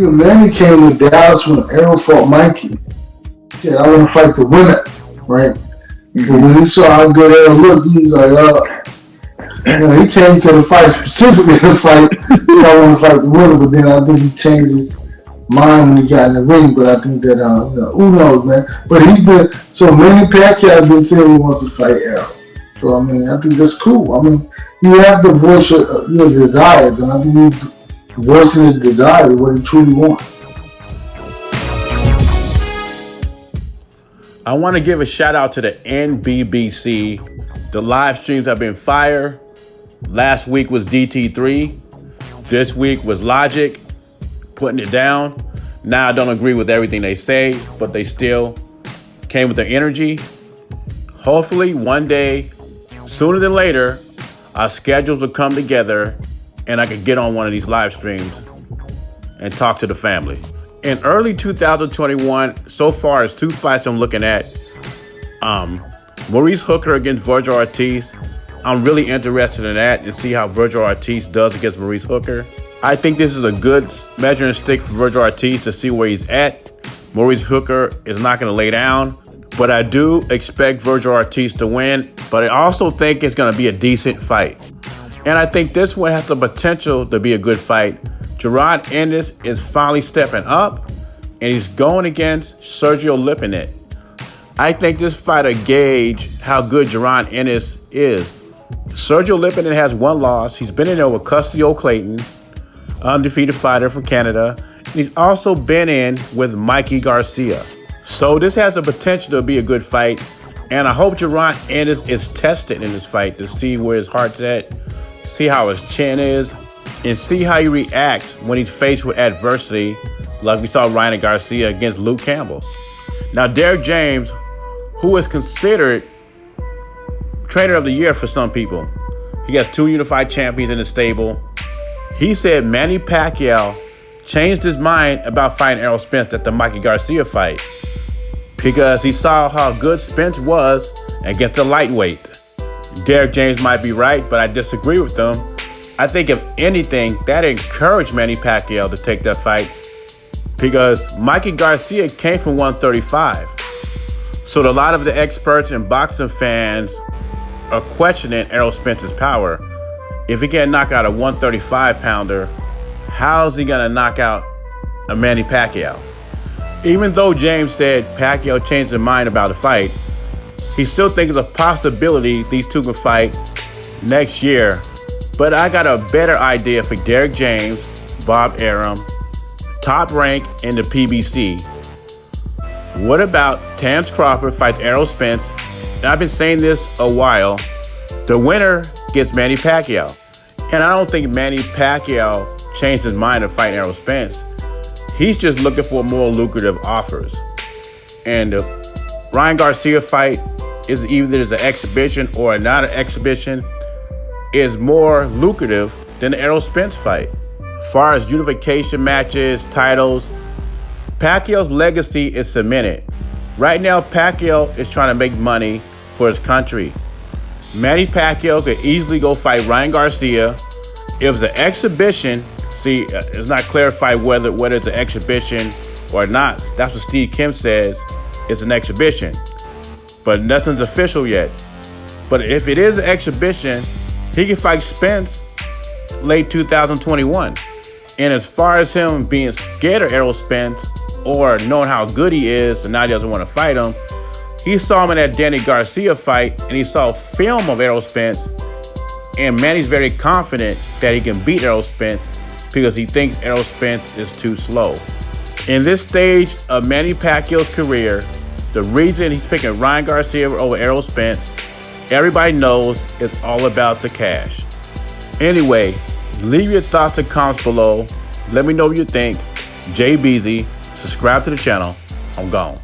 Even Manny came to Dallas when Errol fought Mikey. He said, I want to fight the winner, right? But when he saw how good Errol looked, he was like, he came to the fight specifically to fight. So I want to fight the winner, but then I think he changed his mind when he got in the ring. But I think that, who knows, man? But he's been, so Manny Pacquiao been saying he wants to fight Errol. So, I mean, I think that's cool. I mean, you have to voice your desires, and I think he's voicing his desires, what he truly wants. I want to give a shout out to the NBBC. The live streams have been fire. Last week was DT3. This week was Logic, putting it down. Now I don't agree with everything they say, but they still came with the energy. Hopefully one day, sooner than later, our schedules will come together and I could get on one of these live streams and talk to the family. In early 2021, so far as 2 fights I'm looking at, Maurice Hooker against Virgil Ortiz. I'm really interested in that and see how Virgil Ortiz does against Maurice Hooker. I think this is a good measuring stick for Virgil Ortiz to see where he's at. Maurice Hooker is not going to lay down, but I do expect Virgil Ortiz to win, but I also think it's going to be a decent fight. And I think this one has the potential to be a good fight. Jaron Ennis is finally stepping up, and he's going against Sergio Lipinet. I think this fight will gauge how good Jaron Ennis is. Sergio Lipinet has one loss. He's been in there with Custio Clayton, undefeated fighter from Canada. And he's also been in with Mikey Garcia. So this has the potential to be a good fight. And I hope Jaron Ennis is tested in this fight to see where his heart's at, see how his chin is, and see how he reacts when he's faced with adversity, like we saw Ryan Garcia against Luke Campbell. Now, Derrick James, who is considered trainer of the year for some people, he has 2 unified champions in the stable. He said Manny Pacquiao changed his mind about fighting Errol Spence at the Mikey Garcia fight because he saw how good Spence was against the lightweight. Derrick James might be right, but I disagree with them. I think if anything, that encouraged Manny Pacquiao to take that fight because Mikey Garcia came from 135. So a lot of the experts and boxing fans are questioning Errol Spence's power. If he can't knock out a 135-pounder, how's he going to knock out a Manny Pacquiao? Even though James said Pacquiao changed his mind about the fight, he still thinks it's a possibility these two can fight next year. But I got a better idea for Derrick James, Bob Arum, top rank in the PBC. What about Terence Crawford fights Errol Spence? And I've been saying this a while. The winner gets Manny Pacquiao. And I don't think Manny Pacquiao changed his mind to fight Errol Spence. He's just looking for more lucrative offers. And the Ryan Garcia fight is either as an exhibition or not an exhibition, is more lucrative than the Errol Spence fight. As far as unification matches, titles, Pacquiao's legacy is cemented. Right now, Pacquiao is trying to make money for his country. Manny Pacquiao could easily go fight Ryan Garcia. If it's an exhibition, see, it's not clarified whether it's an exhibition or not. That's what Steve Kim says. It's an exhibition. But nothing's official yet. But if it is an exhibition, he can fight Spence late 2021. And as far as him being scared of Errol Spence or knowing how good he is and now he doesn't want to fight him, he saw him in that Danny Garcia fight and he saw film of Errol Spence. And Manny's very confident that he can beat Errol Spence because he thinks Errol Spence is too slow. In this stage of Manny Pacquiao's career, the reason he's picking Ryan Garcia over Errol Spence, everybody knows it's all about the cash. Anyway, leave your thoughts and comments below. Let me know what you think. Jay Beezy, subscribe to the channel. I'm gone.